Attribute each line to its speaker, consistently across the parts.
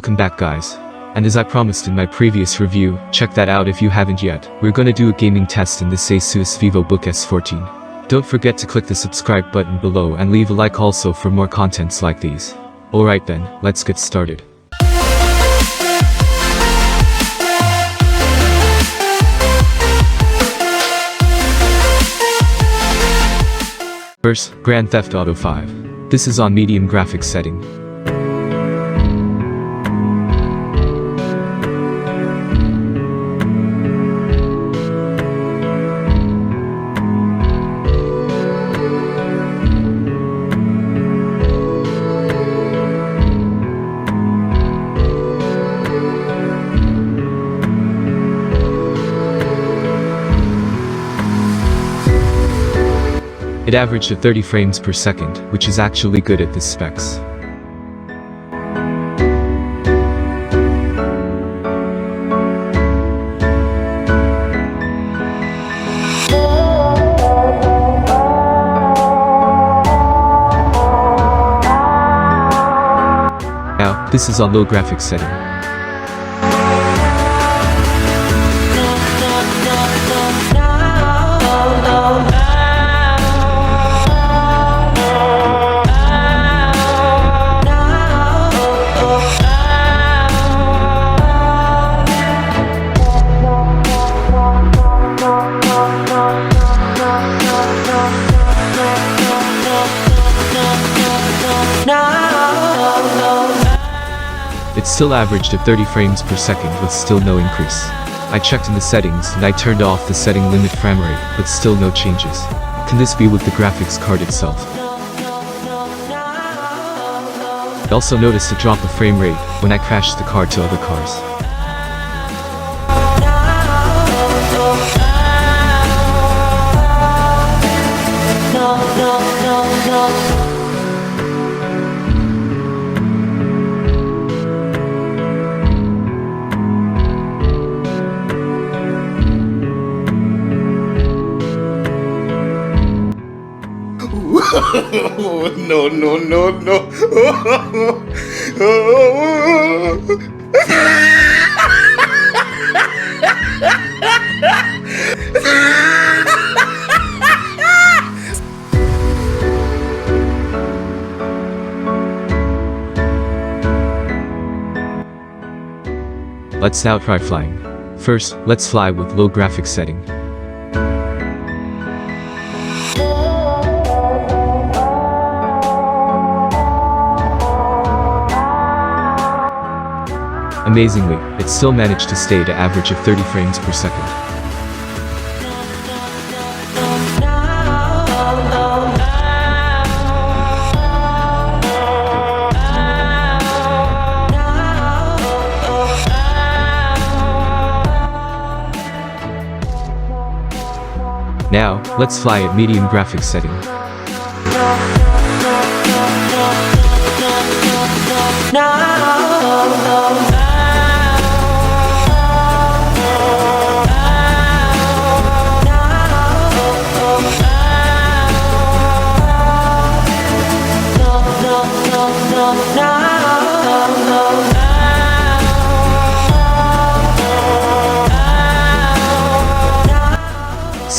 Speaker 1: Welcome back guys. And as I promised in my previous review, check that out if you haven't yet. We're gonna do a gaming test in this ASUS Vivobook S14. Don't forget to click the subscribe button below and leave a like also for more contents like these. Alright then, let's get started. First, Grand Theft Auto 5. This is on medium graphics setting. It averaged at 30 frames per second, which is actually good at this specs. Now, this is on low graphics setting. It still averaged at 30 frames per second with still no increase. I checked in the settings and I turned off the setting limit frame rate, but still no changes. Can this be with the graphics card itself? I also noticed a drop of frame rate when I crashed the car to other cars.
Speaker 2: No, no, no, no.
Speaker 1: Let's now try flying. First, let's fly with low graphics setting. Amazingly, it still managed to stay at an average of 30 frames per second. Now, let's fly at medium graphics setting.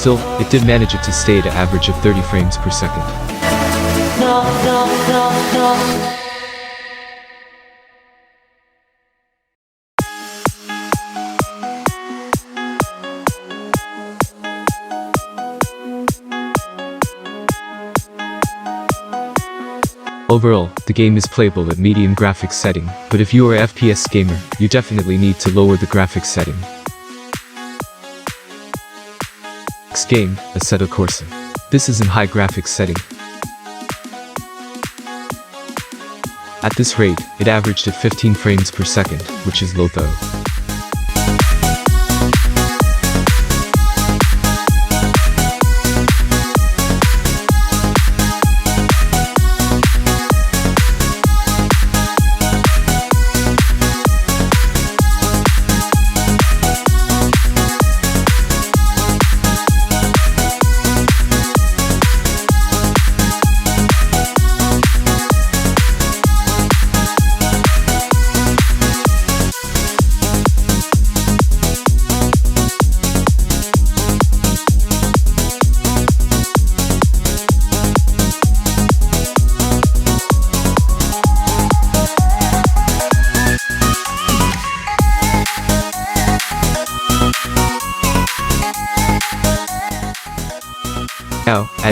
Speaker 1: Still, it did manage it to stay at an average of 30 frames per second. Overall, the game is playable at medium graphics setting, but if you are an FPS gamer, you definitely need to lower the graphics setting. Next game, Assetto Corsa. This is in high graphics setting. At this rate, it averaged at 15 frames per second, which is low though.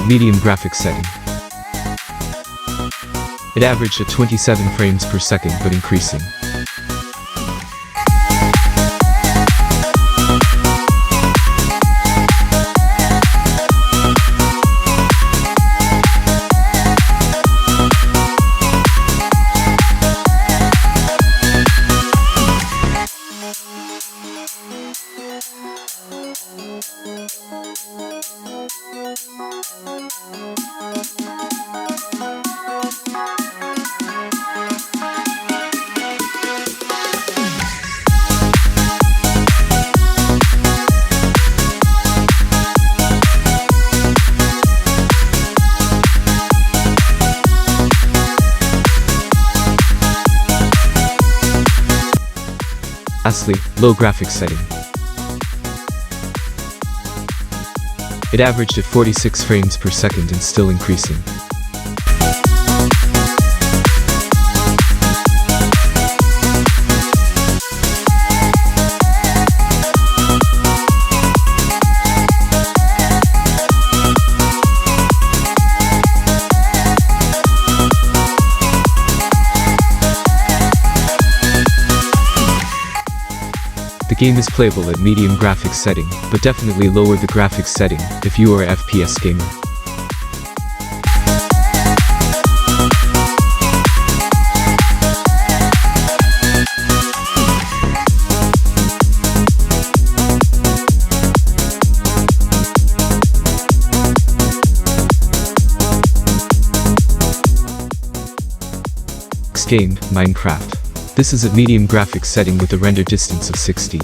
Speaker 1: medium graphics setting. It averaged at 27 frames per second but increasing. Lastly, low graphics setting. It averaged at 46 frames per second and still increasing. The game is playable at medium graphics setting, but definitely lower the graphics setting if you are an FPS gamer. Next game, Minecraft. This is at medium graphics setting with a render distance of 16.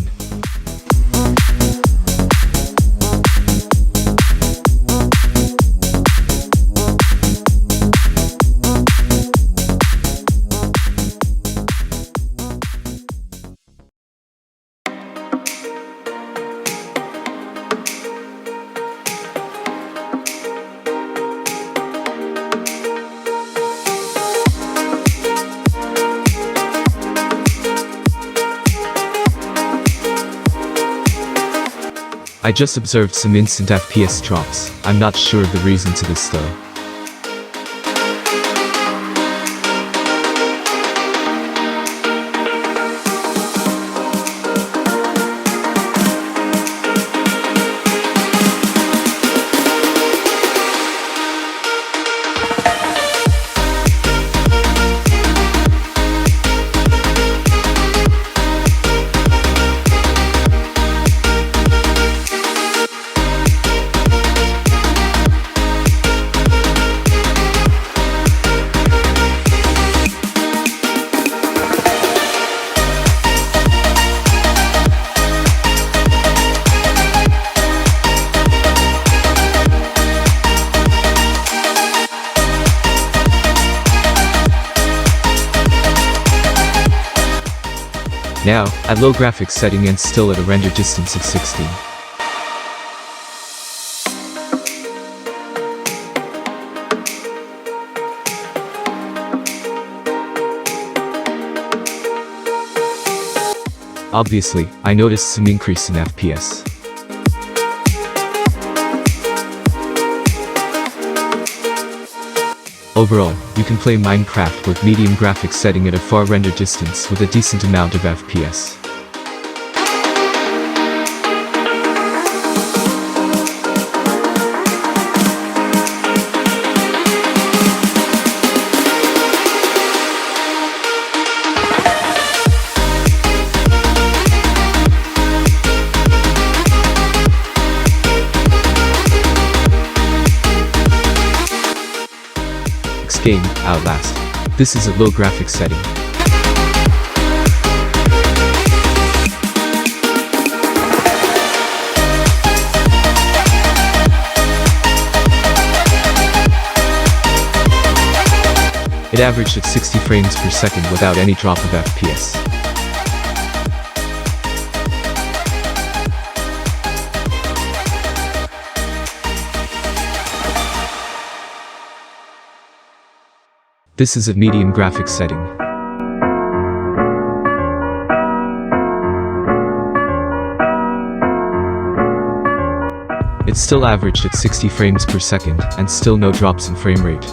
Speaker 1: I just observed some instant FPS drops. I'm not sure of the reason to this though. Now, at low graphics setting and still at a render distance of 16. Obviously, I noticed some increase in FPS. Overall, you can play Minecraft with medium graphics setting at a far render distance with a decent amount of FPS. Game, Outlast. This is a low graphics setting. It averaged at 60 frames per second without any drop of FPS. This is a medium graphics setting. It still averaged at 60 frames per second, and still no drops in frame rate.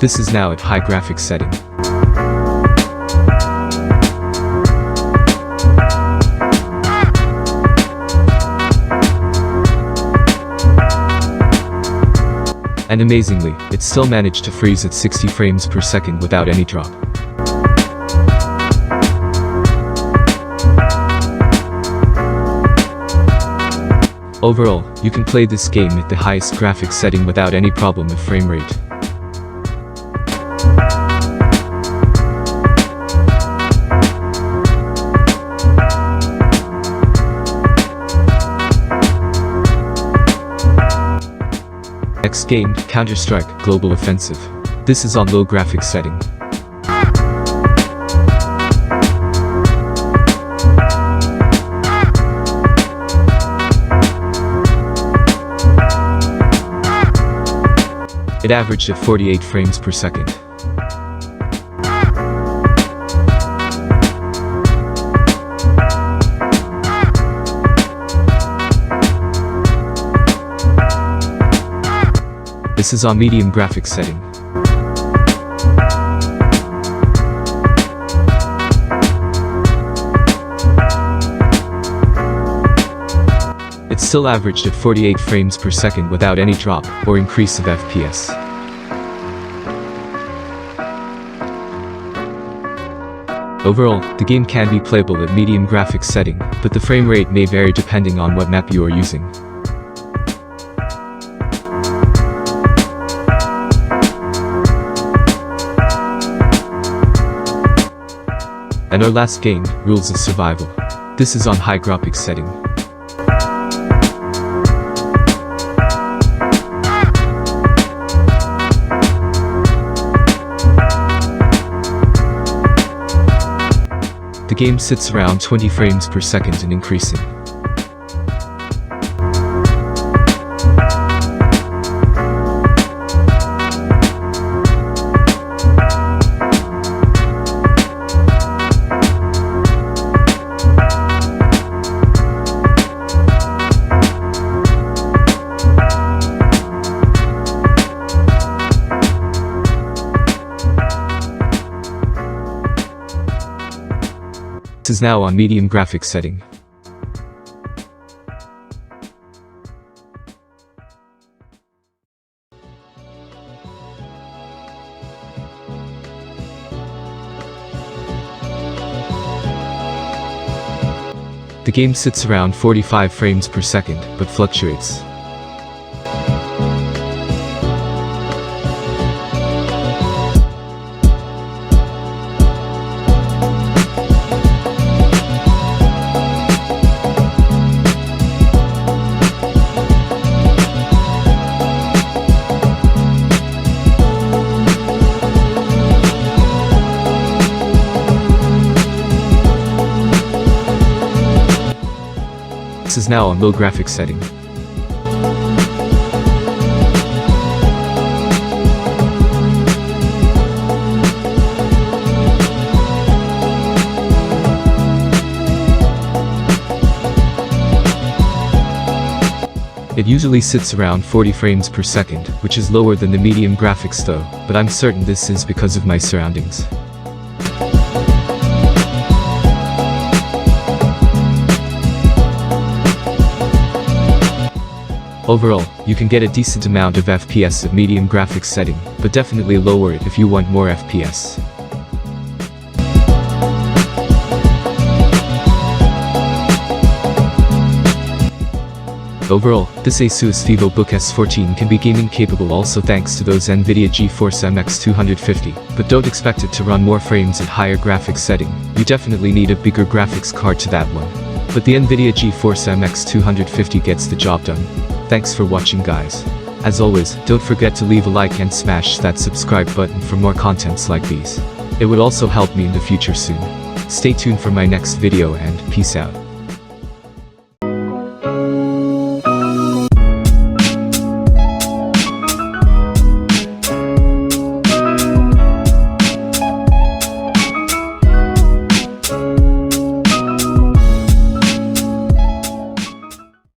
Speaker 1: This is now at high graphics setting. And amazingly, it still managed to freeze at 60 frames per second without any drop. Overall, you can play this game at the highest graphics setting without any problem with frame rate. Next game, Counter-Strike Global Offensive. This is on low graphics setting. It averaged at 48 frames per second. This is on medium graphics setting. It still averaged at 48 frames per second without any drop or increase of FPS. Overall, the game can be playable at medium graphics setting, but the frame rate may vary depending on what map you are using. And our last game, Rules of Survival. This is on high graphics setting. The game sits around 20 frames per second and increasing. This is now on medium graphics setting. The game sits around 45 frames per second, but fluctuates. This is now on low graphics setting. It usually sits around 40 frames per second, which is lower than the medium graphics though, but I'm certain this is because of my surroundings. Overall, you can get a decent amount of FPS at medium graphics setting, but definitely lower it if you want more FPS. Overall, this ASUS Vivobook S14 can be gaming capable also thanks to those NVIDIA Geforce MX250, but don't expect it to run more frames at higher graphics setting. You definitely need a bigger graphics card to that one. But the NVIDIA Geforce MX250 gets the job done. Thanks for watching guys. As always, don't forget to leave a like and smash that subscribe button for more contents like these. It would also help me in the future soon. Stay tuned for my next video and peace out.